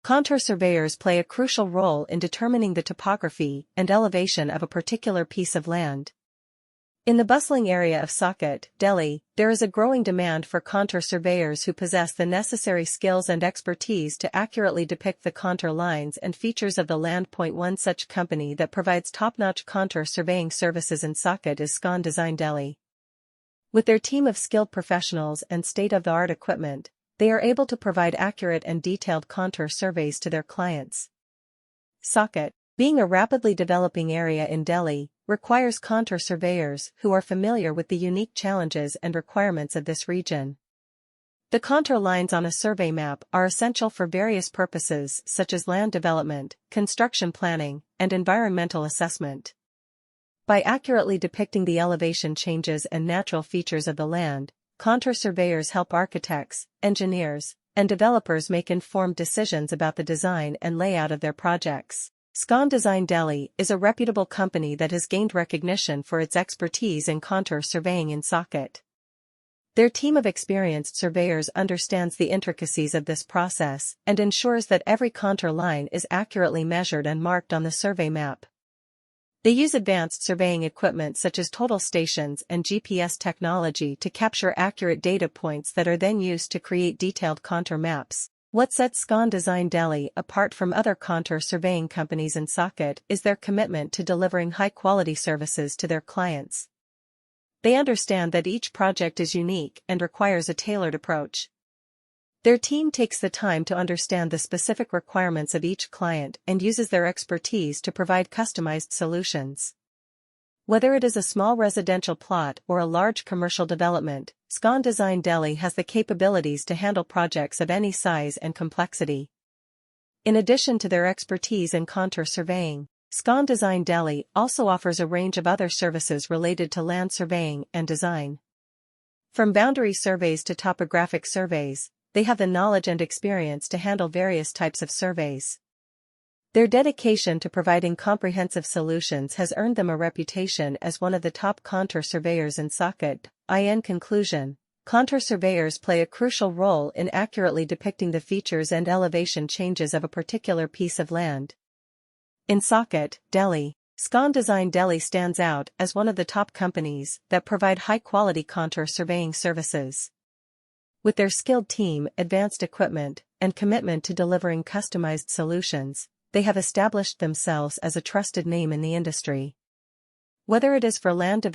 Contour surveyors play a crucial role in determining the topography and elevation of a particular piece of land. In the bustling area of Saket, Delhi, there is a growing demand for contour surveyors who possess the necessary skills and expertise to accurately depict the contour lines and features of the land. One such company that provides top-notch contour surveying services in Saket is Scon Design Delhi. With their team of skilled professionals and state-of-the-art equipment, they are able to provide accurate and detailed contour surveys to their clients. Saket, being a rapidly developing area in Delhi, requires contour surveyors who are familiar with the unique challenges and requirements of this region. The contour lines on a survey map are essential for various purposes such as land development, construction planning, and environmental assessment. By accurately depicting the elevation changes and natural features of the land, contour surveyors help architects, engineers, and developers make informed decisions about the design and layout of their projects. Scon Design Delhi is a reputable company that has gained recognition for its expertise in contour surveying in Saket. Their team of experienced surveyors understands the intricacies of this process and ensures that every contour line is accurately measured and marked on the survey map. They use advanced surveying equipment such as total stations and GPS technology to capture accurate data points that are then used to create detailed contour maps. What sets Scon Design Delhi apart from other contour surveying companies in Saket is their commitment to delivering high-quality services to their clients. They understand that each project is unique and requires a tailored approach. Their team takes the time to understand the specific requirements of each client and uses their expertise to provide customized solutions. Whether it is a small residential plot or a large commercial development, Scon Design Delhi has the capabilities to handle projects of any size and complexity. In addition to their expertise in contour surveying, Scon Design Delhi also offers a range of other services related to land surveying and design. From boundary surveys to topographic surveys, they have the knowledge and experience to handle various types of surveys. Their dedication to providing comprehensive solutions has earned them a reputation as one of the top contour surveyors in Saket. In conclusion, contour surveyors play a crucial role in accurately depicting the features and elevation changes of a particular piece of land. In Saket, Delhi, Scon Design Delhi stands out as one of the top companies that provide high-quality contour surveying services. With their skilled team, advanced equipment, and commitment to delivering customized solutions, they have established themselves as a trusted name in the industry. Whether it is for land development,